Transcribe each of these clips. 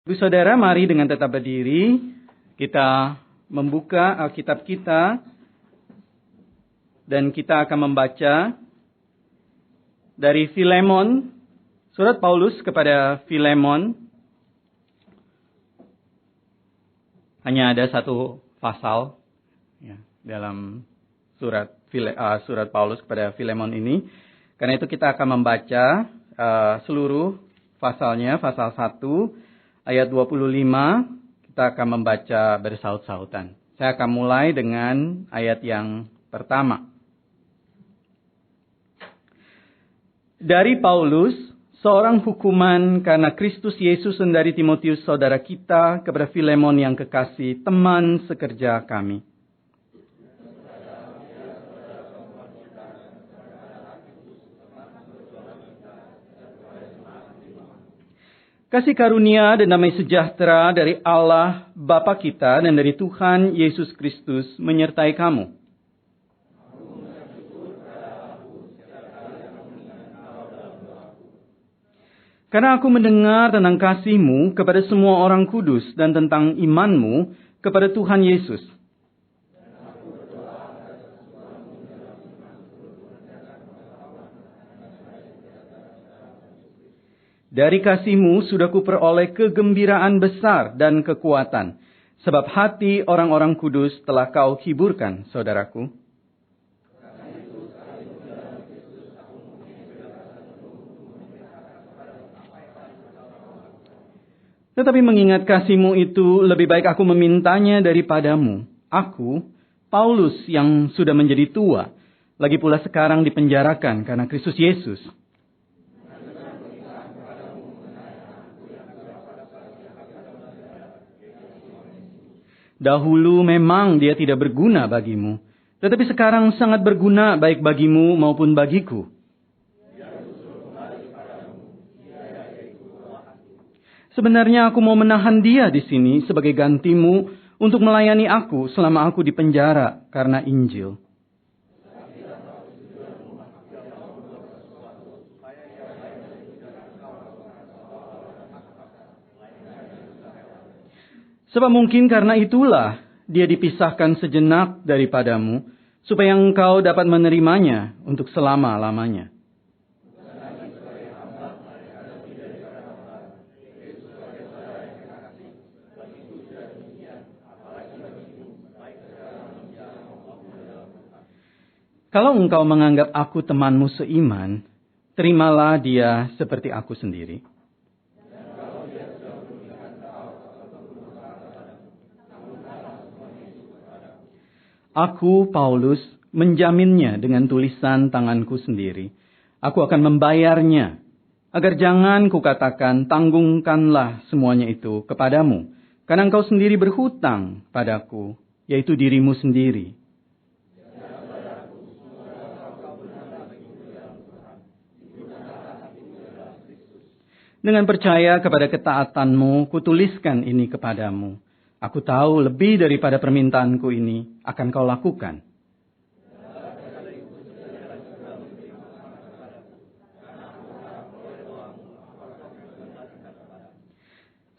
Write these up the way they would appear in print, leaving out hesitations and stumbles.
Ibu saudara, mari dengan tetap berdiri, kita membuka Alkitab kita, dan kita akan membaca dari Filemon, surat Paulus kepada Filemon. Hanya ada satu pasal ya, dalam surat Paulus kepada Filemon ini. Karena itu kita akan membaca seluruh pasalnya, pasal 1. Ayat 25, kita akan membaca bersaut-sautan. Saya akan mulai dengan ayat yang pertama. Dari Paulus, seorang hukuman karena Kristus Yesus dan dari Timotius saudara kita, kepada Filemon yang kekasih, teman sekerja kami. Kasih karunia dan damai sejahtera dari Allah Bapa kita dan dari Tuhan Yesus Kristus menyertai kamu. Karena aku mendengar tentang kasih-Mu kepada semua orang kudus dan tentang iman-Mu kepada Tuhan Yesus. Dari kasih-Mu sudah kuperoleh kegembiraan besar dan kekuatan, sebab hati orang-orang kudus telah Kau hiburkan, saudaraku. Tetapi mengingat kasih-Mu itu, lebih baik aku memintanya daripadamu. Aku, Paulus yang sudah menjadi tua, lagi pula sekarang dipenjarakan karena Kristus Yesus. Dahulu memang dia tidak berguna bagimu, tetapi sekarang sangat berguna baik bagimu maupun bagiku. Sebenarnya aku mau menahan dia di sini sebagai gantimu untuk melayani aku selama aku di penjara karena Injil. Sebab mungkin karena itulah dia dipisahkan sejenak daripadamu, supaya engkau dapat menerimanya untuk selama-lamanya. Kalau engkau menganggap aku temanmu seiman, terimalah dia seperti aku sendiri. Aku, Paulus, menjaminnya dengan tulisan tanganku sendiri. Aku akan membayarnya, agar jangan kukatakan, tanggungkanlah semuanya itu kepadamu. Karena engkau sendiri berhutang padaku, yaitu dirimu sendiri. Dengan percaya kepada ketaatanmu, kutuliskan ini kepadamu. Aku tahu lebih daripada permintaanku ini akan kau lakukan.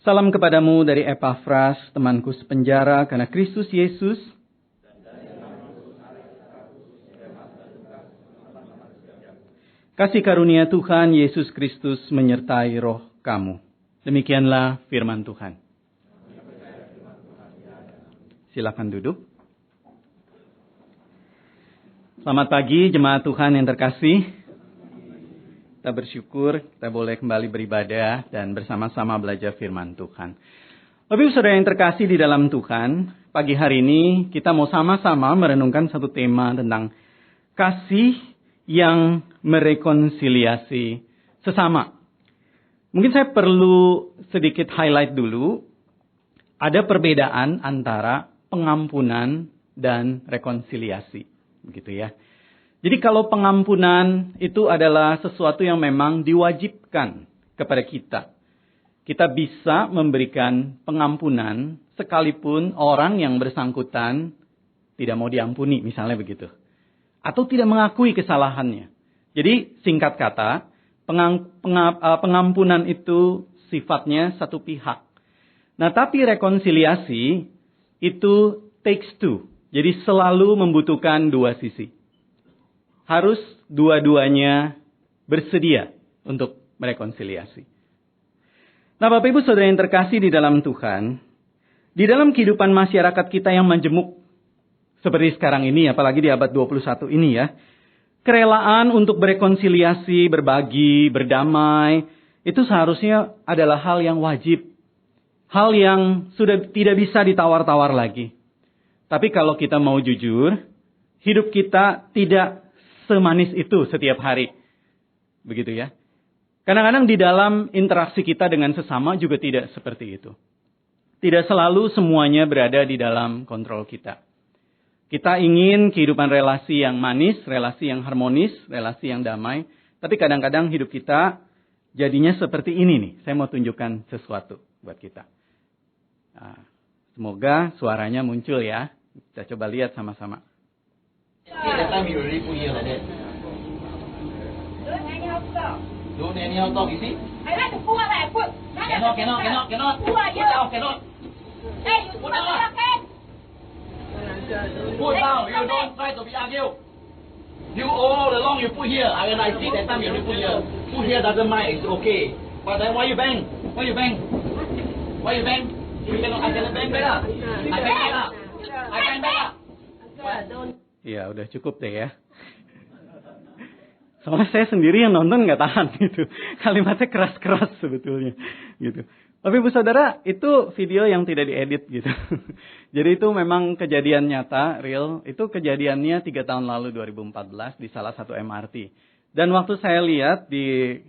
Salam kepadamu dari Epafras, temanku sepenjara karena Kristus Yesus. Kasih karunia Tuhan Yesus Kristus menyertai roh kamu. Demikianlah firman Tuhan. Silakan duduk. Selamat pagi jemaat Tuhan yang terkasih. Kita bersyukur kita boleh kembali beribadah dan bersama-sama belajar firman Tuhan. Bapak-Ibu saudara yang terkasih di dalam Tuhan, pagi hari ini kita mau sama-sama merenungkan satu tema tentang kasih yang merekonsiliasi sesama. Mungkin saya perlu sedikit highlight dulu. Ada perbedaan antara pengampunan dan rekonsiliasi, begitu ya. Jadi kalau pengampunan itu adalah sesuatu yang memang diwajibkan kepada kita. Kita bisa memberikan pengampunan sekalipun orang yang bersangkutan tidak mau diampuni, misalnya begitu. Atau tidak mengakui kesalahannya. Jadi singkat kata, pengampunan itu sifatnya satu pihak. Nah, tapi rekonsiliasi itu takes two. Jadi selalu membutuhkan dua sisi. Harus dua-duanya bersedia untuk merekonsiliasi. Nah, Bapak Ibu Saudara yang terkasih di dalam Tuhan, di dalam kehidupan masyarakat kita yang majemuk seperti sekarang ini, apalagi di abad 21 ini ya, kerelaan untuk berekonsiliasi, berbagi, berdamai, itu seharusnya adalah hal yang wajib. Hal yang sudah tidak bisa ditawar-tawar lagi. Tapi kalau kita mau jujur, hidup kita tidak semanis itu setiap hari. Begitu ya. Kadang-kadang di dalam interaksi kita dengan sesama juga tidak seperti itu. Tidak selalu semuanya berada di dalam kontrol kita. Kita ingin kehidupan relasi yang manis, relasi yang harmonis, relasi yang damai. Tapi kadang-kadang hidup kita jadinya seperti ini nih. Saya mau tunjukkan sesuatu buat kita. Nah, semoga suaranya muncul ya. Kita coba lihat sama-sama. Don't anyhow talk, you see? I like to pull out and put. Cannot. Who are you? Cannot. Hey, you put out your hand. Put down. You don't try to be argue. You all along you put here. When I see that time you put here. Put here doesn't mind. It's okay. But then why you bang? Why you bang? You cannot. I cannot bang better. I bang better. Ya udah cukup deh ya. Soalnya saya sendiri yang nonton nggak tahan gitu. Kalimatnya keras-keras sebetulnya gitu. Tapi Ibu Saudara, itu video yang tidak diedit gitu. Jadi itu memang kejadian nyata, real. Itu kejadiannya 3 tahun lalu 2014 di salah satu MRT. Dan waktu saya lihat di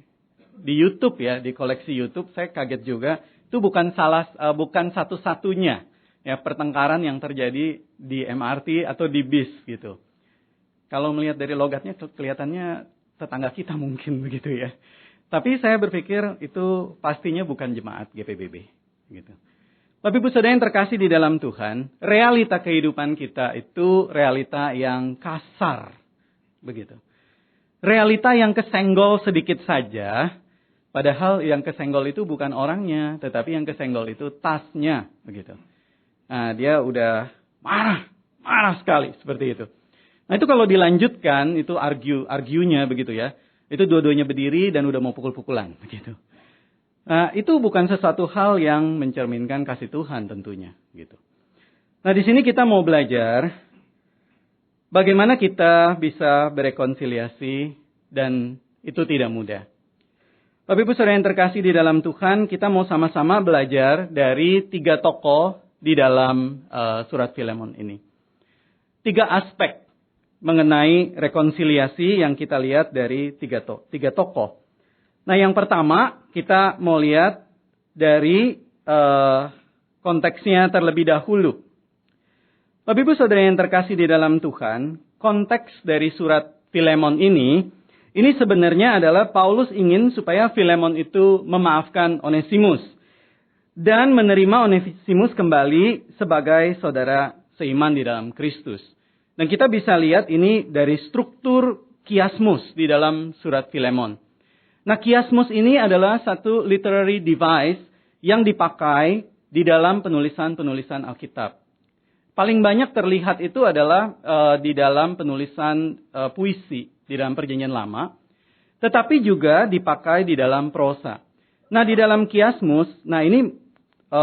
YouTube ya, di koleksi YouTube, saya kaget juga. Itu bukan satu-satunya ya pertengkaran yang terjadi di MRT atau di bis gitu. Kalau melihat dari logatnya kelihatannya tetangga kita mungkin begitu ya. Tapi saya berpikir itu pastinya bukan jemaat GPBB gitu. Bapak Ibu Saudara yang terkasih di dalam Tuhan, realita kehidupan kita itu realita yang kasar begitu. Realita yang kesenggol sedikit saja, padahal yang kesenggol itu bukan orangnya, tetapi yang kesenggol itu tasnya begitu. Nah, dia udah marah sekali seperti itu. Nah itu kalau dilanjutkan, itu argue-nya begitu ya. Itu dua-duanya berdiri dan udah mau pukul-pukulan begitu. Nah itu bukan sesuatu hal yang mencerminkan kasih Tuhan tentunya gitu. Nah di sini kita mau belajar bagaimana kita bisa berekonsiliasi dan itu tidak mudah. Bapak Ibu Saudara yang terkasih di dalam Tuhan, kita mau sama-sama belajar dari 3 tokoh di dalam surat Filemon ini. 3 aspek mengenai rekonsiliasi yang kita lihat dari 3 tokoh. Nah yang pertama kita mau lihat dari konteksnya terlebih dahulu. Bapak Ibu Saudara yang terkasih di dalam Tuhan, konteks dari surat Filemon ini sebenarnya adalah Paulus ingin supaya Filemon itu memaafkan Onesimus dan menerima Onesimus kembali sebagai saudara seiman di dalam Kristus. Dan kita bisa lihat ini dari struktur kiasmus di dalam surat Filemon. Nah, kiasmus ini adalah satu literary device yang dipakai di dalam penulisan-penulisan Alkitab. Paling banyak terlihat itu adalah di dalam penulisan puisi di dalam Perjanjian Lama, tetapi juga dipakai di dalam prosa. Nah, di dalam kiasmus, nah ini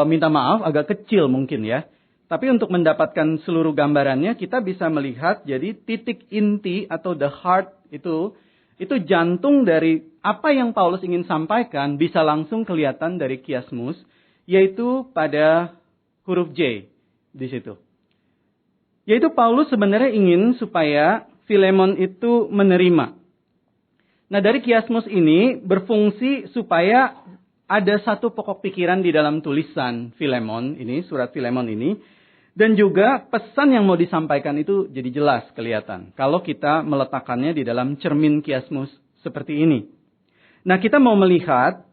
minta maaf agak kecil mungkin ya. Tapi untuk mendapatkan seluruh gambarannya, kita bisa melihat jadi titik inti atau the heart itu jantung dari apa yang Paulus ingin sampaikan bisa langsung kelihatan dari kiasmus, yaitu pada huruf J di situ. Yaitu Paulus sebenarnya ingin supaya Filemon itu menerima. Nah dari kiasmus ini berfungsi supaya ada satu pokok pikiran di dalam tulisan Filemon ini, surat Filemon ini. Dan juga pesan yang mau disampaikan itu jadi jelas kelihatan. Kalau kita meletakkannya di dalam cermin kiasmus seperti ini. Nah kita mau melihat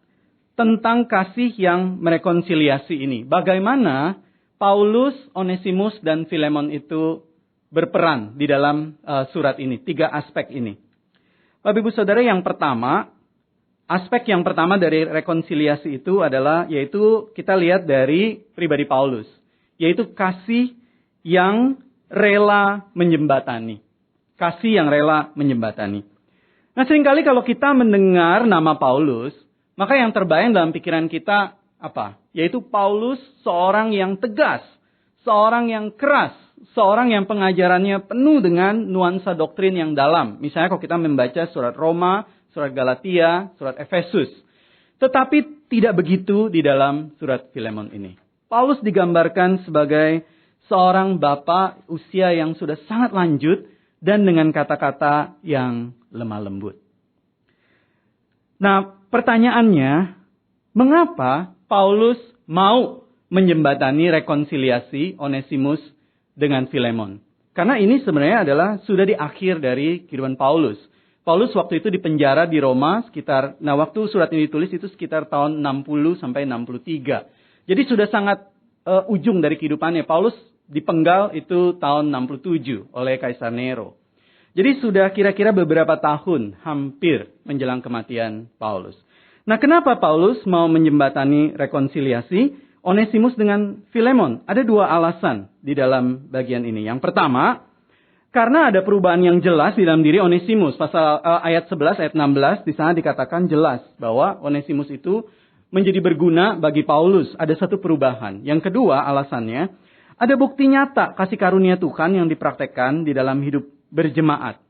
tentang kasih yang merekonsiliasi ini. Bagaimana Paulus, Onesimus, dan Filemon itu berperan di dalam surat ini. 3 aspek ini. Bapak Ibu Saudara yang pertama aspek yang pertama dari rekonsiliasi itu adalah, yaitu kita lihat dari pribadi Paulus. Yaitu kasih yang rela menjembatani. Kasih yang rela menjembatani. Nah, seringkali kalau kita mendengar nama Paulus, maka yang terbayang dalam pikiran kita apa? Yaitu Paulus seorang yang tegas, seorang yang keras, seorang yang pengajarannya penuh dengan nuansa doktrin yang dalam. Misalnya kalau kita membaca surat Roma, surat Galatia, surat Efesus. Tetapi tidak begitu di dalam surat Filemon ini. Paulus digambarkan sebagai seorang bapak usia yang sudah sangat lanjut dan dengan kata-kata yang lemah lembut. Nah, pertanyaannya, mengapa Paulus mau menjembatani rekonsiliasi Onesimus dengan Filemon? Karena ini sebenarnya adalah sudah di akhir dari kehidupan Paulus. Paulus waktu itu dipenjara di Roma sekitar, waktu surat ini ditulis itu sekitar tahun 60 sampai 63. Jadi sudah sangat ujung dari kehidupannya. Paulus dipenggal itu tahun 67 oleh Kaisar Nero. Jadi sudah kira-kira beberapa tahun hampir menjelang kematian Paulus. Nah, kenapa Paulus mau menjembatani rekonsiliasi Onesimus dengan Filemon? Ada dua alasan di dalam bagian ini. Yang pertama, karena ada perubahan yang jelas di dalam diri Onesimus. Pasal ayat 11, ayat 16, di sana dikatakan jelas bahwa Onesimus itu menjadi berguna bagi Paulus. Ada satu perubahan. Yang kedua alasannya, ada bukti nyata kasih karunia Tuhan yang dipraktekkan di dalam hidup berjemaat.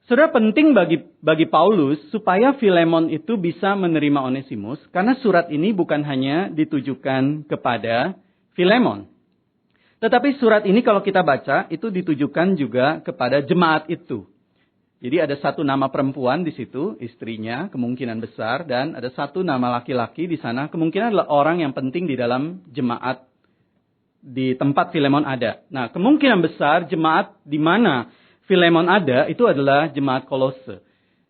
Saudara, penting bagi Paulus supaya Filemon itu bisa menerima Onesimus. Karena surat ini bukan hanya ditujukan kepada Filemon. Tetapi surat ini kalau kita baca itu ditujukan juga kepada jemaat itu. Jadi ada satu nama perempuan di situ, istrinya kemungkinan besar, dan ada satu nama laki-laki di sana, kemungkinan adalah orang yang penting di dalam jemaat di tempat Filemon ada. Nah, kemungkinan besar jemaat di mana Filemon ada itu adalah jemaat Kolose.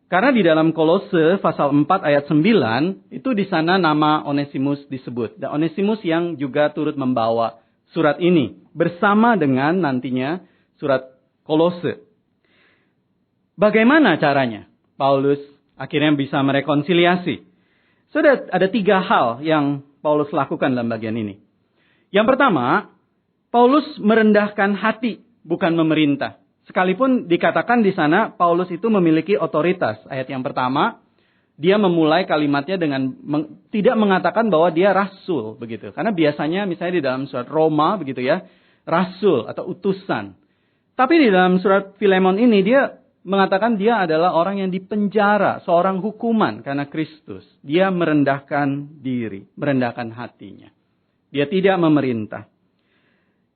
Karena di dalam Kolose pasal 4 ayat 9 itu di sana nama Onesimus disebut. Dan Onesimus yang juga turut membawa surat ini bersama dengan nantinya surat Kolose. Bagaimana caranya Paulus akhirnya bisa merekonsiliasi? Sudah ada 3 hal yang Paulus lakukan dalam bagian ini. Yang pertama, Paulus merendahkan hati, bukan memerintah. Sekalipun dikatakan di sana Paulus itu memiliki otoritas. Ayat yang pertama, dia memulai kalimatnya dengan tidak mengatakan bahwa dia rasul begitu. Karena biasanya misalnya di dalam surat Roma begitu ya, rasul atau utusan. Tapi di dalam surat Filemon ini dia mengatakan dia adalah orang yang dipenjara, seorang hukuman karena Kristus. Dia merendahkan diri, merendahkan hatinya. Dia tidak memerintah.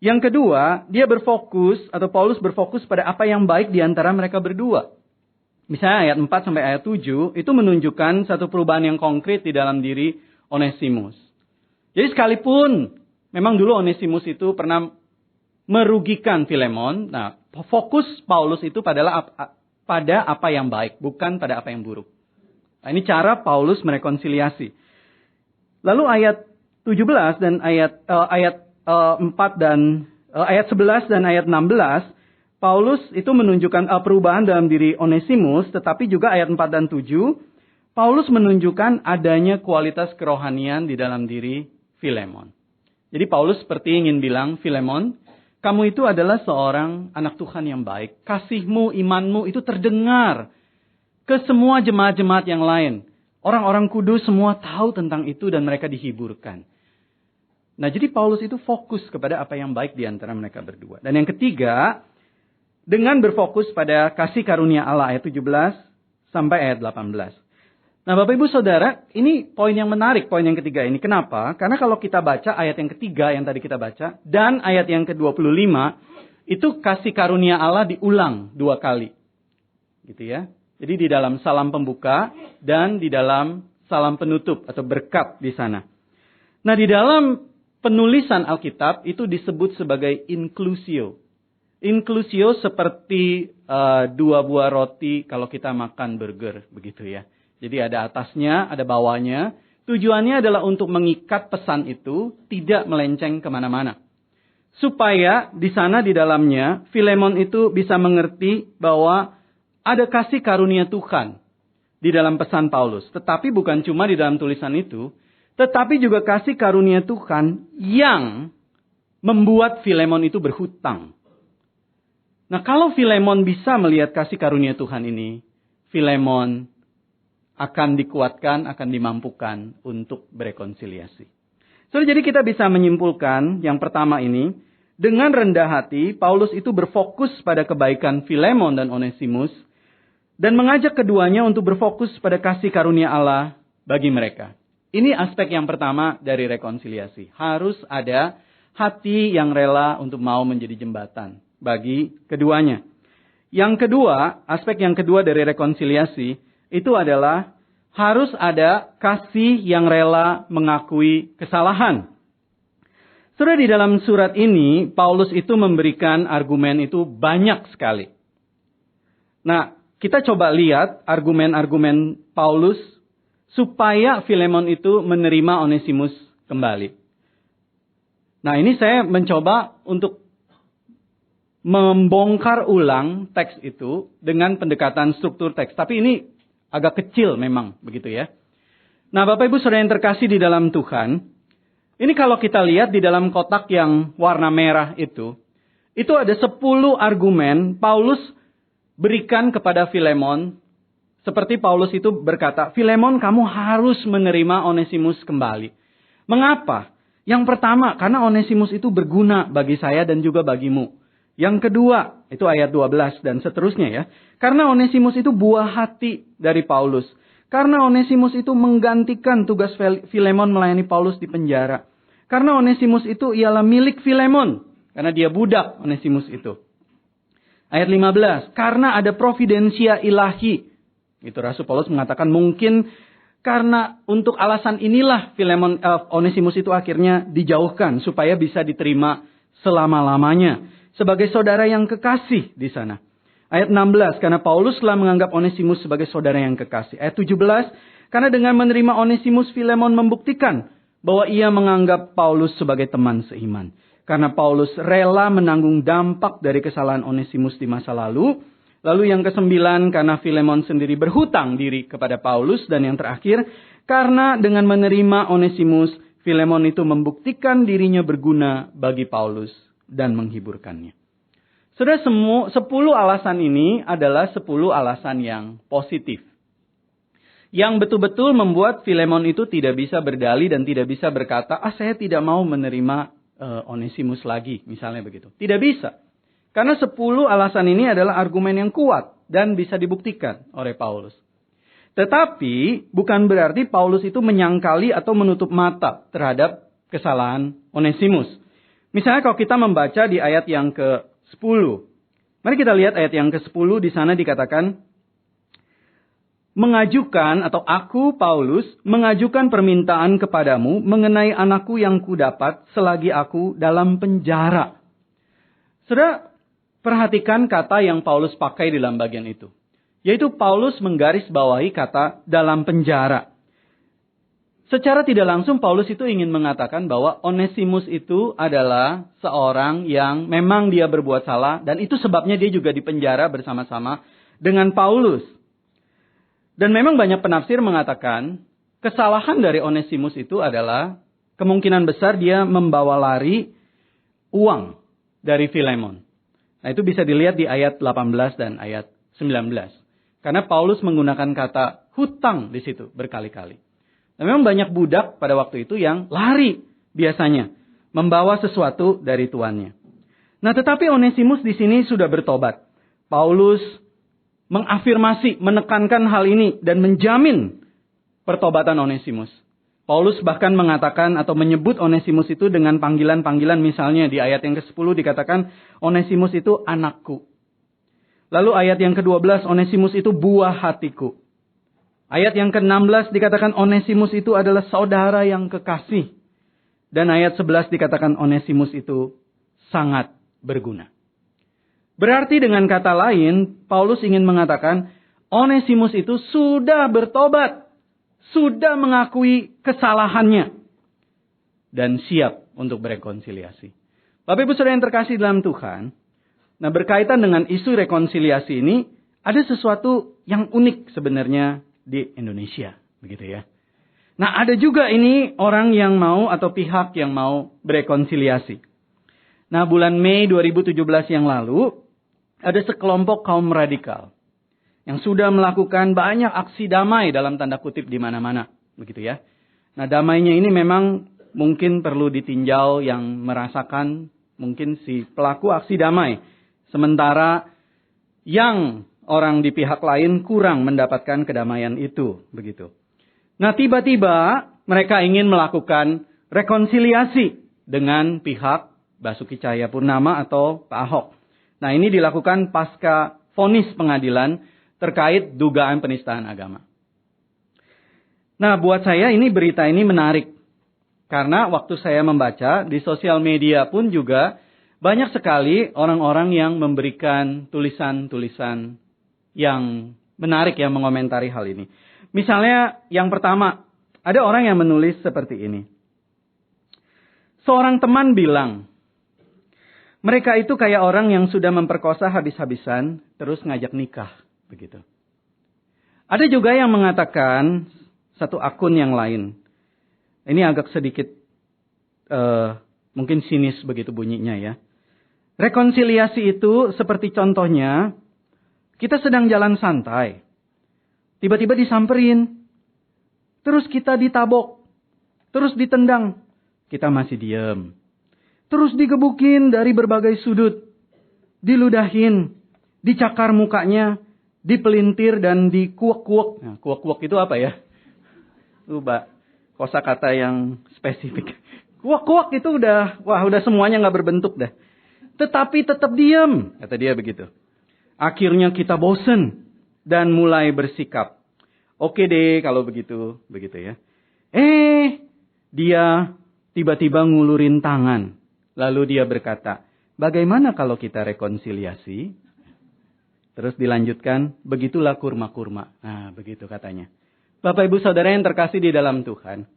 Yang kedua, dia berfokus atau Paulus berfokus pada apa yang baik di antara mereka berdua. Misalnya ayat 4 sampai ayat 7 itu menunjukkan satu perubahan yang konkret di dalam diri Onesimus. Jadi sekalipun memang dulu Onesimus itu pernah merugikan Filemon, nah fokus Paulus itu pada apa yang baik, bukan pada apa yang buruk. Nah, ini cara Paulus merekonsiliasi. Lalu ayat 17 dan ayat 4 dan ayat 11 dan ayat 16, Paulus itu menunjukkan perubahan dalam diri Onesimus, tetapi juga ayat 4 dan 7, Paulus menunjukkan adanya kualitas kerohanian di dalam diri Filemon. Jadi Paulus seperti ingin bilang, Filemon, kamu itu adalah seorang anak Tuhan yang baik. Kasihmu, imanmu itu terdengar ke semua jemaat-jemaat yang lain. Orang-orang kudus semua tahu tentang itu dan mereka dihiburkan. Nah, jadi Paulus itu fokus kepada apa yang baik di antara mereka berdua. Dan yang ketiga, dengan berfokus pada kasih karunia Allah ayat 17 sampai ayat 18. Nah, Bapak Ibu Saudara, ini poin yang menarik, poin yang ketiga ini. Kenapa? Karena kalau kita baca ayat yang ketiga yang tadi kita baca, dan ayat yang ke-25, itu kasih karunia Allah diulang 2 kali. Gitu ya. Jadi di dalam salam pembuka dan di dalam salam penutup atau berkat di sana. Nah, di dalam penulisan Alkitab itu disebut sebagai inclusio. Inclusio seperti 2 buah roti kalau kita makan burger, begitu ya. Jadi ada atasnya, ada bawahnya. Tujuannya adalah untuk mengikat pesan itu tidak melenceng kemana-mana. Supaya di sana di dalamnya, Filemon itu bisa mengerti bahwa ada kasih karunia Tuhan. di dalam pesan Paulus. Tetapi bukan cuma di dalam tulisan itu, tetapi juga kasih karunia Tuhan yang membuat Filemon itu berhutang. Nah, kalau Filemon bisa melihat kasih karunia Tuhan ini, Filemon akan dikuatkan, akan dimampukan untuk berekonsiliasi. Jadi kita bisa menyimpulkan yang pertama ini, dengan rendah hati, Paulus itu berfokus pada kebaikan Filemon dan Onesimus, dan mengajak keduanya untuk berfokus pada kasih karunia Allah bagi mereka. Ini aspek yang pertama dari rekonsiliasi. Harus ada hati yang rela untuk mau menjadi jembatan bagi keduanya. Yang kedua, aspek yang kedua dari rekonsiliasi, itu adalah harus ada kasih yang rela mengakui kesalahan. Sudah di dalam surat ini, Paulus itu memberikan argumen itu banyak sekali. Nah, kita coba lihat argumen-argumen Paulus supaya Filemon itu menerima Onesimus kembali. Nah, ini saya mencoba untuk membongkar ulang teks itu dengan pendekatan struktur teks. Tapi ini agak kecil memang, begitu ya. Nah, Bapak Ibu Saudara yang terkasih di dalam Tuhan, ini kalau kita lihat di dalam kotak yang warna merah itu ada 10 argumen Paulus berikan kepada Filemon. Seperti Paulus itu berkata, Filemon, kamu harus menerima Onesimus kembali. Mengapa? Yang pertama, karena Onesimus itu berguna bagi saya dan juga bagimu. Yang kedua, itu ayat 12 dan seterusnya ya. Karena Onesimus itu buah hati dari Paulus. Karena Onesimus itu menggantikan tugas Filemon melayani Paulus di penjara. Karena Onesimus itu ialah milik Filemon. Karena dia budak Onesimus itu. Ayat 15, karena ada providensia ilahi. Itu Rasul Paulus mengatakan mungkin karena untuk alasan inilah Onesimus itu akhirnya dijauhkan supaya bisa diterima selama-lamanya sebagai saudara yang kekasih di sana. Ayat 16, karena Paulus telah menganggap Onesimus sebagai saudara yang kekasih. Ayat 17, karena dengan menerima Onesimus, Filemon membuktikan bahwa ia menganggap Paulus sebagai teman seiman. Karena Paulus rela menanggung dampak dari kesalahan Onesimus di masa lalu. Lalu yang ke-9, karena Filemon sendiri berhutang diri kepada Paulus. Dan yang terakhir, karena dengan menerima Onesimus, Filemon itu membuktikan dirinya berguna bagi Paulus dan menghiburkannya. Sudah 10 alasan ini adalah 10 alasan yang positif. Yang betul-betul membuat Filemon itu tidak bisa berdalih dan tidak bisa berkata, saya tidak mau menerima Onesimus lagi, misalnya begitu. Tidak bisa. Karena 10 alasan ini adalah argumen yang kuat dan bisa dibuktikan oleh Paulus. Tetapi bukan berarti Paulus itu menyangkali atau menutup mata terhadap kesalahan Onesimus. Misalnya kalau kita membaca di ayat yang ke-10. Mari kita lihat ayat yang ke-10, di sana dikatakan, mengajukan atau aku Paulus mengajukan permintaan kepadamu mengenai anakku yang kudapat selagi aku dalam penjara. Saudara, perhatikan kata yang Paulus pakai di dalam bagian itu. Yaitu Paulus menggarisbawahi kata dalam penjara. Secara tidak langsung Paulus itu ingin mengatakan bahwa Onesimus itu adalah seorang yang memang dia berbuat salah. Dan itu sebabnya dia juga dipenjara bersama-sama dengan Paulus. Dan memang banyak penafsir mengatakan kesalahan dari Onesimus itu adalah kemungkinan besar dia membawa lari uang dari Filemon. Nah, itu bisa dilihat di ayat 18 dan ayat 19. Karena Paulus menggunakan kata hutang di situ berkali-kali. Nah, memang banyak budak pada waktu itu yang lari biasanya membawa sesuatu dari tuannya. Nah, tetapi Onesimus di sini sudah bertobat. Paulus mengafirmasi, menekankan hal ini dan menjamin pertobatan Onesimus. Paulus bahkan mengatakan atau menyebut Onesimus itu dengan panggilan-panggilan, misalnya di ayat yang ke-10 dikatakan Onesimus itu anakku. Lalu ayat yang ke-12 Onesimus itu buah hatiku. Ayat yang ke-16 dikatakan Onesimus itu adalah saudara yang kekasih. Dan ayat 11 dikatakan Onesimus itu sangat berguna. Berarti dengan kata lain, Paulus ingin mengatakan, Onesimus itu sudah bertobat. Sudah mengakui kesalahannya. Dan siap untuk berekonsiliasi. Bapak Ibu Saudara yang terkasih dalam Tuhan. Nah, berkaitan dengan isu rekonsiliasi ini, ada sesuatu yang unik sebenarnya di Indonesia, begitu ya. Nah, ada juga ini orang yang mau atau pihak yang mau berekonsiliasi. Nah, bulan Mei 2017 yang lalu, ada sekelompok kaum radikal yang sudah melakukan banyak aksi damai dalam tanda kutip di mana-mana, begitu ya. Nah, damainya ini memang mungkin perlu ditinjau yang merasakan mungkin si pelaku aksi damai. Sementara yang orang di pihak lain kurang mendapatkan kedamaian itu, begitu. Nah, tiba-tiba mereka ingin melakukan rekonsiliasi dengan pihak Basuki Cahayapurnama atau Pak Ahok. Nah, ini dilakukan pasca vonis pengadilan terkait dugaan penistaan agama. Nah, buat saya ini berita ini menarik. Karena waktu saya membaca di sosial media pun juga banyak sekali orang-orang yang memberikan tulisan-tulisan yang menarik yang mengomentari hal ini. Misalnya yang pertama, ada orang yang menulis seperti ini. Seorang teman bilang, mereka itu kayak orang yang sudah memperkosa habis-habisan, terus ngajak nikah, begitu. Ada juga yang mengatakan satu akun yang lain. Ini agak sedikit mungkin sinis begitu bunyinya ya. Rekonsiliasi itu seperti contohnya, kita sedang jalan santai. Tiba-tiba disamperin. Terus kita ditabok. Terus ditendang. Kita masih diam. Terus digebukin dari berbagai sudut. Diludahin. Dicakar mukanya. Dipelintir dan dikuak-kuak. Nah, kuak-kuak itu apa ya? Lupa. Kosakata yang spesifik. Kuak-kuak itu udah semuanya gak berbentuk dah. Tetapi tetap diam. Kata dia begitu. Akhirnya kita bosen. Dan mulai bersikap. Oke deh kalau begitu ya. Dia tiba-tiba ngulurin tangan. Lalu dia berkata, bagaimana kalau kita rekonsiliasi? Terus dilanjutkan, begitulah kurma-kurma. Nah, begitu katanya. Bapak Ibu Saudara yang terkasih di dalam Tuhan.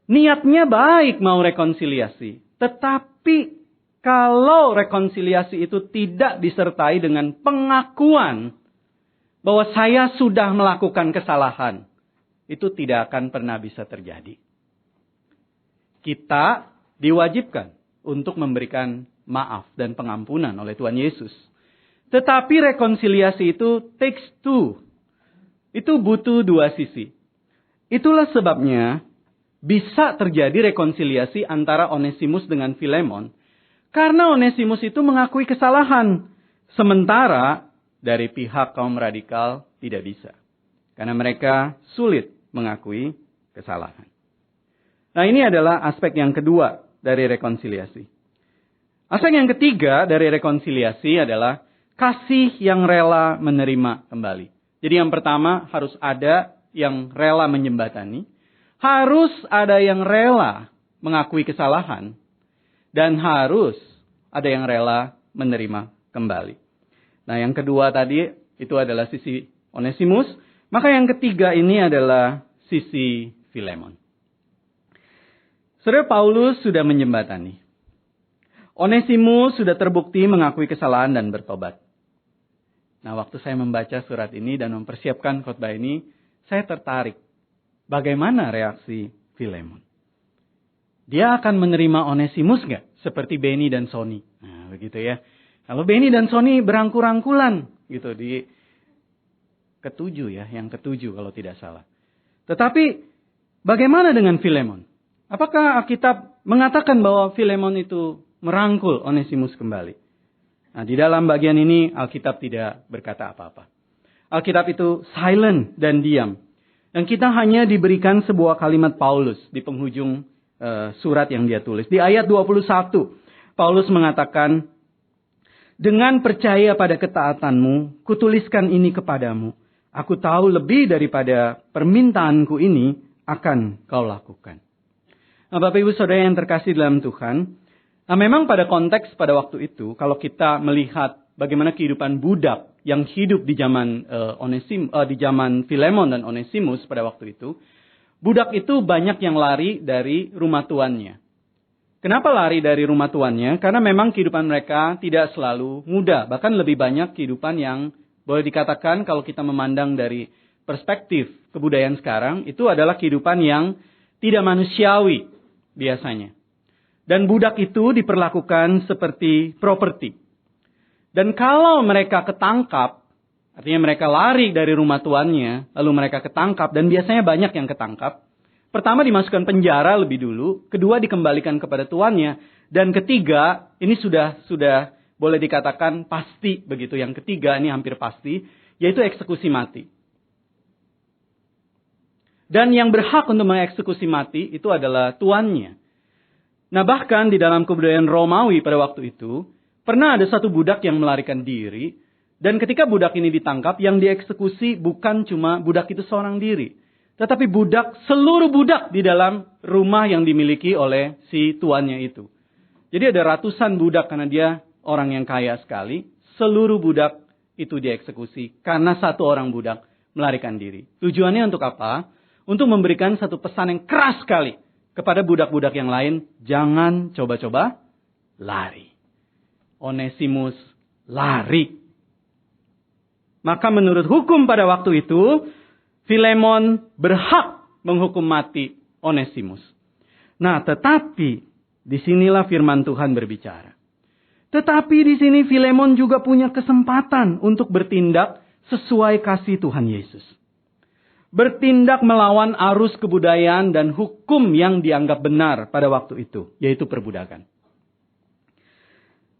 Niatnya baik mau rekonsiliasi. Tetapi kalau rekonsiliasi itu tidak disertai dengan pengakuan bahwa saya sudah melakukan kesalahan, itu tidak akan pernah bisa terjadi. Kita diwajibkan untuk memberikan maaf dan pengampunan oleh Tuhan Yesus. Tetapi rekonsiliasi itu takes two. Itu butuh dua sisi. Itulah sebabnya bisa terjadi rekonsiliasi antara Onesimus dengan Filemon. Karena Onesimus itu mengakui kesalahan. Sementara dari pihak kaum radikal tidak bisa. Karena mereka sulit mengakui kesalahan. Nah, ini adalah aspek yang kedua dari rekonsiliasi. Aspek yang ketiga dari rekonsiliasi adalah kasih yang rela menerima kembali. Jadi yang pertama harus ada yang rela menjembatani. Harus ada yang rela mengakui kesalahan. Dan harus ada yang rela menerima kembali. Nah, yang kedua tadi itu adalah sisi Onesimus. Maka yang ketiga ini adalah sisi Filemon. Saudara, Paulus sudah menjembatani. Onesimus sudah terbukti mengakui kesalahan dan bertobat. Nah, waktu saya membaca surat ini dan mempersiapkan khotbah ini, saya tertarik. Bagaimana reaksi Filemon? Dia akan menerima Onesimus nggak? Seperti Benny dan Sony. Nah, begitu ya. Kalau Benny dan Sony berangkul-rangkulan gitu di ketujuh ya, yang ketujuh kalau tidak salah. Tetapi bagaimana dengan Filemon? Apakah Alkitab mengatakan bahwa Filemon itu merangkul Onesimus kembali? Nah, di dalam bagian ini Alkitab tidak berkata apa-apa. Alkitab itu silent dan diam. Dan kita hanya diberikan sebuah kalimat Paulus di penghujung surat yang dia tulis. Di ayat 21, Paulus mengatakan, dengan percaya pada ketaatanmu, kutuliskan ini kepadamu. Aku tahu lebih daripada permintaanku ini akan kau lakukan. Nah, Bapak Ibu Saudara yang terkasih dalam Tuhan, nah memang pada konteks pada waktu itu, kalau kita melihat bagaimana kehidupan budak yang hidup di zaman di zaman Filemon dan Onesimus pada waktu itu, budak itu banyak yang lari dari rumah tuannya. Kenapa lari dari rumah tuannya? Karena memang kehidupan mereka tidak selalu mudah. Bahkan lebih banyak kehidupan yang boleh dikatakan kalau kita memandang dari perspektif kebudayaan sekarang, itu adalah kehidupan yang tidak manusiawi biasanya. Dan budak itu diperlakukan seperti properti. Dan kalau mereka ketangkap, artinya mereka lari dari rumah tuannya, lalu mereka ketangkap, dan biasanya banyak yang ketangkap. Pertama dimasukkan penjara lebih dulu, kedua dikembalikan kepada tuannya, dan ketiga, ini sudah boleh dikatakan pasti begitu. Yang ketiga ini hampir pasti, yaitu eksekusi mati. Dan yang berhak untuk mengeksekusi mati itu adalah tuannya. Nah bahkan di dalam kebudayaan Romawi pada waktu itu, pernah ada satu budak yang melarikan diri. Dan ketika budak ini ditangkap, yang dieksekusi bukan cuma budak itu seorang diri. Tetapi seluruh budak di dalam rumah yang dimiliki oleh si tuannya itu. Jadi ada ratusan budak karena dia orang yang kaya sekali. Seluruh budak itu dieksekusi karena satu orang budak melarikan diri. Tujuannya untuk apa? Untuk memberikan satu pesan yang keras sekali kepada budak-budak yang lain. Jangan coba-coba lari. Onesimus lari. Maka menurut hukum pada waktu itu, Filemon berhak menghukum mati Onesimus. Nah, tetapi disinilah firman Tuhan berbicara. Tetapi di sini Filemon juga punya kesempatan untuk bertindak sesuai kasih Tuhan Yesus. Bertindak melawan arus kebudayaan dan hukum yang dianggap benar pada waktu itu, yaitu perbudakan.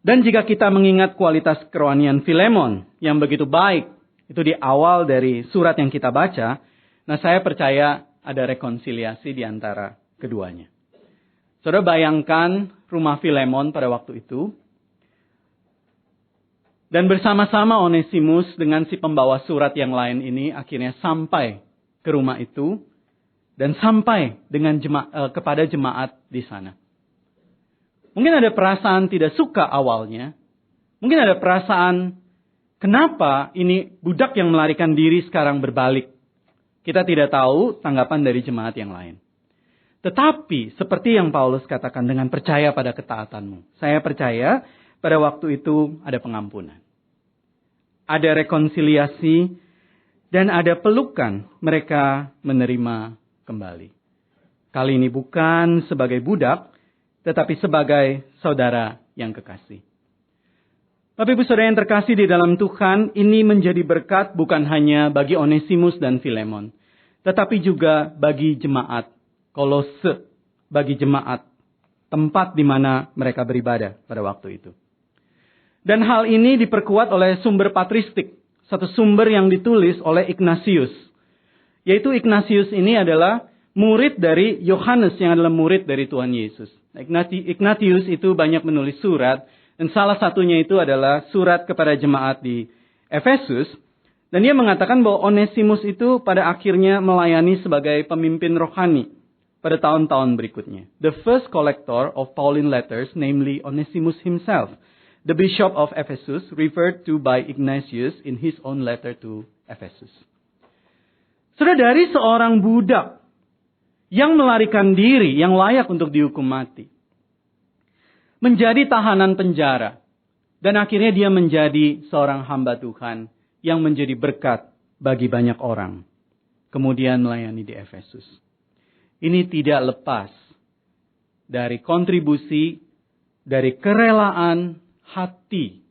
Dan jika kita mengingat kualitas kerohanian Filemon yang begitu baik, itu di awal dari surat yang kita baca, nah saya percaya ada rekonsiliasi di antara keduanya. Saudara bayangkan rumah Filemon pada waktu itu, dan bersama-sama Onesimus dengan si pembawa surat yang lain ini akhirnya sampai ke rumah itu, dan sampai dengan kepada jemaat di sana. Mungkin ada perasaan tidak suka awalnya, mungkin ada perasaan, kenapa ini budak yang melarikan diri sekarang berbalik? Kita tidak tahu tanggapan dari jemaat yang lain. Tetapi seperti yang Paulus katakan dengan percaya pada ketaatanmu. Saya percaya pada waktu itu ada pengampunan. Ada rekonsiliasi dan ada pelukan mereka menerima kembali. Kali ini bukan sebagai budak, tetapi sebagai saudara yang kekasih. Bapak Ibu Saudara yang terkasih di dalam Tuhan, ini menjadi berkat bukan hanya bagi Onesimus dan Filemon, tetapi juga bagi jemaat Kolose, bagi jemaat tempat di mana mereka beribadah pada waktu itu. Dan hal ini diperkuat oleh sumber patristik, satu sumber yang ditulis oleh Ignatius. Yaitu Ignatius ini adalah murid dari Yohanes yang adalah murid dari Tuhan Yesus. Ignatius itu banyak menulis surat. Dan salah satunya itu adalah surat kepada jemaat di Efesus. Dan dia mengatakan bahwa Onesimus itu pada akhirnya melayani sebagai pemimpin rohani pada tahun-tahun berikutnya. The first collector of Pauline letters, namely Onesimus himself, the bishop of Ephesus, referred to by Ignatius in his own letter to Ephesus. Saudara, dari seorang budak yang melarikan diri, yang layak untuk dihukum mati, menjadi tahanan penjara. Dan akhirnya dia menjadi seorang hamba Tuhan yang menjadi berkat bagi banyak orang. Kemudian melayani di Efesus. Ini tidak lepas dari kontribusi, dari kerelaan hati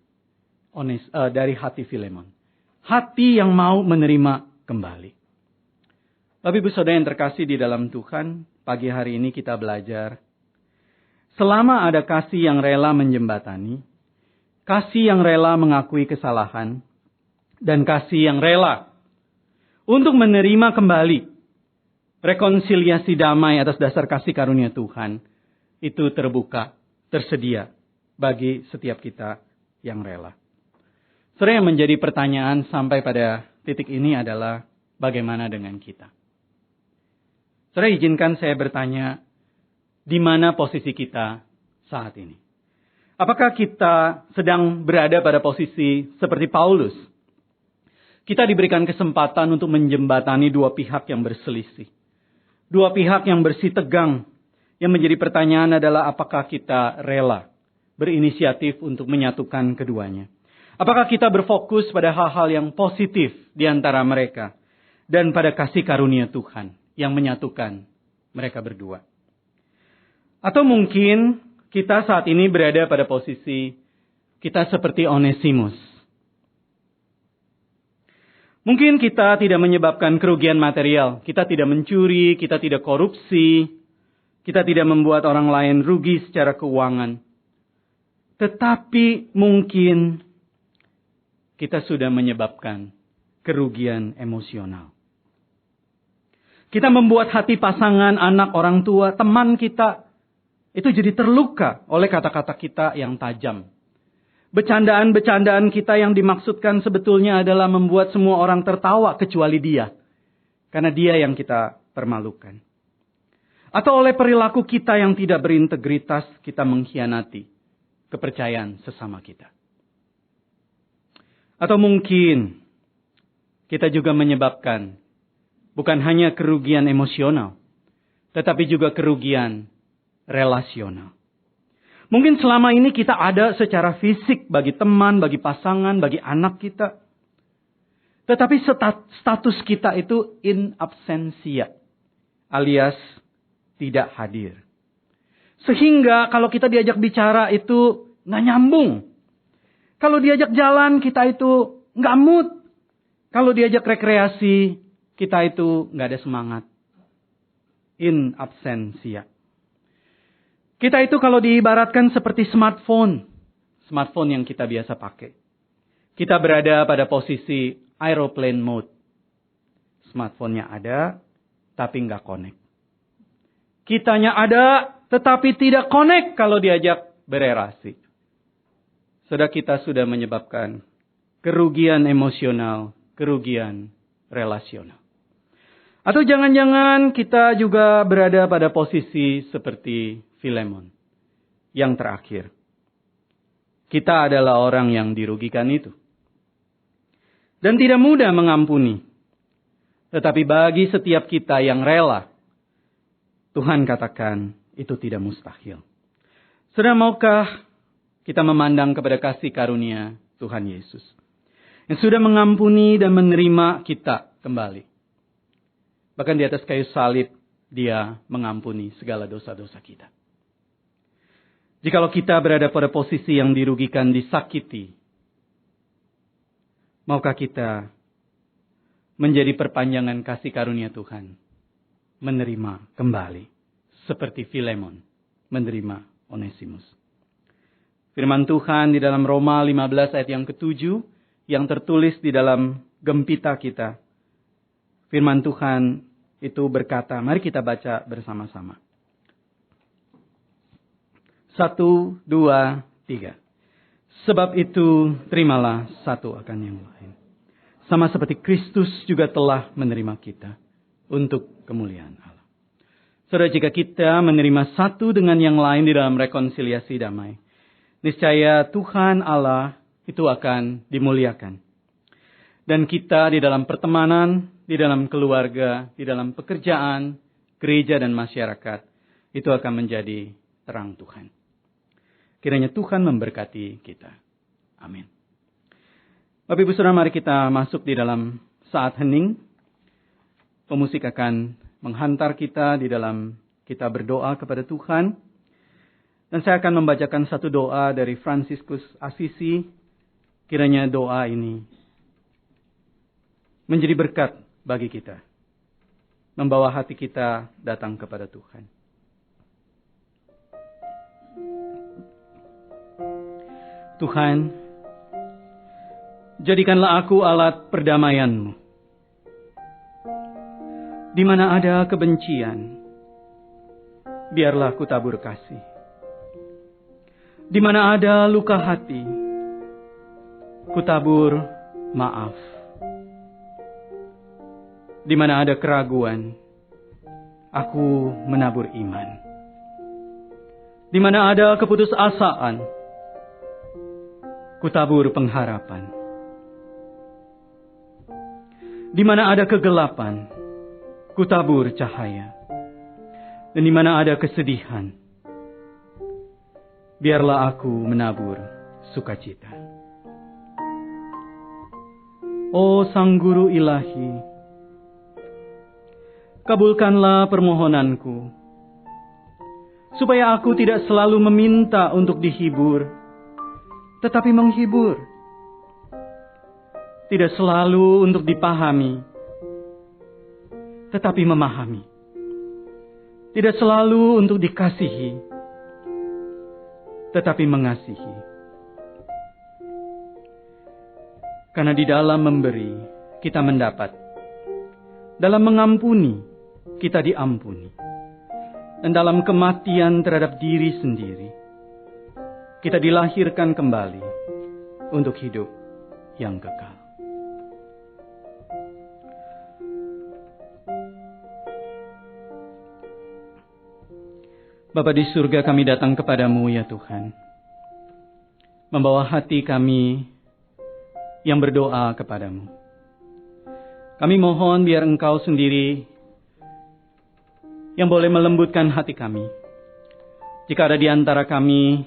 dari hati Filemon. Hati yang mau menerima kembali. Bapak Ibu Saudara yang terkasih di dalam Tuhan, pagi hari ini kita belajar selama ada kasih yang rela menjembatani, kasih yang rela mengakui kesalahan, dan kasih yang rela untuk menerima kembali rekonsiliasi damai atas dasar kasih karunia Tuhan, itu terbuka, tersedia bagi setiap kita yang rela. Saudara, yang menjadi pertanyaan sampai pada titik ini adalah bagaimana dengan kita? Saudara, izinkan saya bertanya, di mana posisi kita saat ini? Apakah kita sedang berada pada posisi seperti Paulus? Kita diberikan kesempatan untuk menjembatani dua pihak yang berselisih. Dua pihak yang bersitegang. Yang menjadi pertanyaan adalah apakah kita rela berinisiatif untuk menyatukan keduanya? Apakah kita berfokus pada hal-hal yang positif di antara mereka? dan pada kasih karunia Tuhan yang menyatukan mereka berdua. Atau mungkin kita saat ini berada pada posisi kita seperti Onesimus. Mungkin kita tidak menyebabkan kerugian material, kita tidak mencuri, kita tidak korupsi, kita tidak membuat orang lain rugi secara keuangan. Tetapi mungkin kita sudah menyebabkan kerugian emosional. Kita membuat hati pasangan, anak, orang tua, teman kita itu jadi terluka oleh kata-kata kita yang tajam. Bercandaan-bercandaan kita yang dimaksudkan sebetulnya adalah membuat semua orang tertawa kecuali dia. Karena dia yang kita permalukan. Atau oleh perilaku kita yang tidak berintegritas, kita mengkhianati kepercayaan sesama kita. Atau mungkin kita juga menyebabkan bukan hanya kerugian emosional, tetapi juga kerugian relasional. Mungkin selama ini kita ada secara fisik bagi teman, bagi pasangan, bagi anak kita. Tetapi status kita itu in absentia, alias tidak hadir. Sehingga kalau kita diajak bicara itu nggak nyambung. Kalau diajak jalan kita itu nggak mood. Kalau diajak rekreasi kita itu nggak ada semangat. In absentia. Kita itu kalau diibaratkan seperti smartphone. Smartphone yang kita biasa pakai. Kita berada pada posisi aeroplane mode. Smartphone-nya ada, tapi nggak connect. Kitanya ada, tetapi tidak connect kalau diajak berelasi. Saudara, kita sudah menyebabkan kerugian emosional, kerugian relasional. Atau jangan-jangan kita juga berada pada posisi seperti Filemon yang terakhir. Kita adalah orang yang dirugikan itu. Dan tidak mudah mengampuni. Tetapi bagi setiap kita yang rela, Tuhan katakan itu tidak mustahil. Saudara, maukah kita memandang kepada kasih karunia Tuhan Yesus yang sudah mengampuni dan menerima kita kembali. Bahkan di atas kayu salib, dia mengampuni segala dosa-dosa kita. Jikalau kita berada pada posisi yang dirugikan, disakiti, maukah kita menjadi perpanjangan kasih karunia Tuhan, menerima kembali, seperti Filemon menerima Onesimus. Firman Tuhan di dalam Roma 15 ayat yang ke-7, yang tertulis di dalam gempita kita. Firman Tuhan itu berkata, mari kita baca bersama-sama. 1, 2, 3. Sebab itu terimalah satu akan yang lain. Sama seperti Kristus juga telah menerima kita untuk kemuliaan Allah. Saudara, jika kita menerima satu dengan yang lain di dalam rekonsiliasi damai, niscaya Tuhan Allah itu akan dimuliakan. Dan kita di dalam pertemanan, di dalam keluarga, di dalam pekerjaan, gereja dan masyarakat, itu akan menjadi terang Tuhan. Kiranya Tuhan memberkati kita. Amin. Bapak Ibu Saudara, mari kita masuk di dalam saat hening. Pemusik akan menghantar kita di dalam kita berdoa kepada Tuhan. Dan saya akan membacakan satu doa dari Fransiskus Assisi. Kiranya doa ini menjadi berkat bagi kita. Membawa hati kita datang kepada Tuhan. Tuhan, jadikanlah aku alat perdamaian-Mu. Di mana ada kebencian, biarlah ku tabur kasih. Di mana ada luka hati, ku tabur maaf. Di mana ada keraguan, aku menabur iman. Di mana ada keputusasaan, ku tabur pengharapan. Di mana ada kegelapan, ku tabur cahaya. Dan di mana ada kesedihan, biarlah aku menabur sukacita. Oh Sang Guru Ilahi, kabulkanlah permohonanku, supaya aku tidak selalu meminta untuk dihibur, tetapi menghibur. Tidak selalu untuk dipahami, tetapi memahami. Tidak selalu untuk dikasihi, tetapi mengasihi. Karena di dalam memberi, kita mendapat. Dalam mengampuni, kita diampuni. Dan dalam kematian terhadap diri sendiri, kita dilahirkan kembali untuk hidup yang kekal. Bapa di surga, kami datang kepadamu ya Tuhan, membawa hati kami yang berdoa kepadamu. Kami mohon biar Engkau sendiri yang boleh melembutkan hati kami. Jika ada di antara kami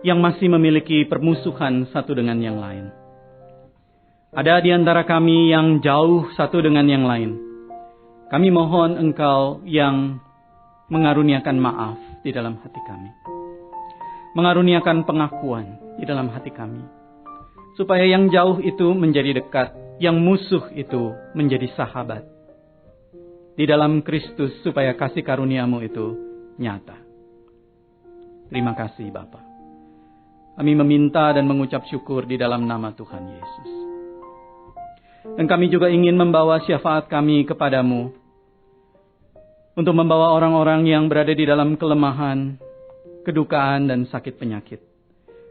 yang masih memiliki permusuhan satu dengan yang lain, ada di antara kami yang jauh satu dengan yang lain, kami mohon Engkau yang mengaruniakan maaf di dalam hati kami, mengaruniakan pengakuan di dalam hati kami, supaya yang jauh itu menjadi dekat, yang musuh itu menjadi sahabat. Di dalam Kristus, supaya kasih karuniamu itu nyata. Terima kasih Bapa. Kami meminta dan mengucap syukur di dalam nama Tuhan Yesus. Dan kami juga ingin membawa syafaat kami kepadamu, untuk membawa orang-orang yang berada di dalam kelemahan, kedukaan, dan sakit penyakit.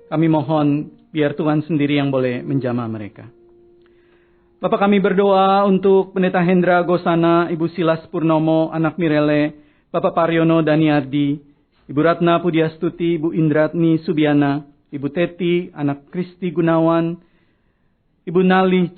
Kami mohon biar Tuhan sendiri yang boleh menjamah mereka. Bapak, kami berdoa untuk Pendeta Hendra Gosana, Ibu Silas Purnomo, anak Mirele, Bapak Paryono Daniardi, Ibu Ratna Pudiastuti, Ibu Indratni Subiana, Ibu Teti, anak Kristi Gunawan, Ibu Nali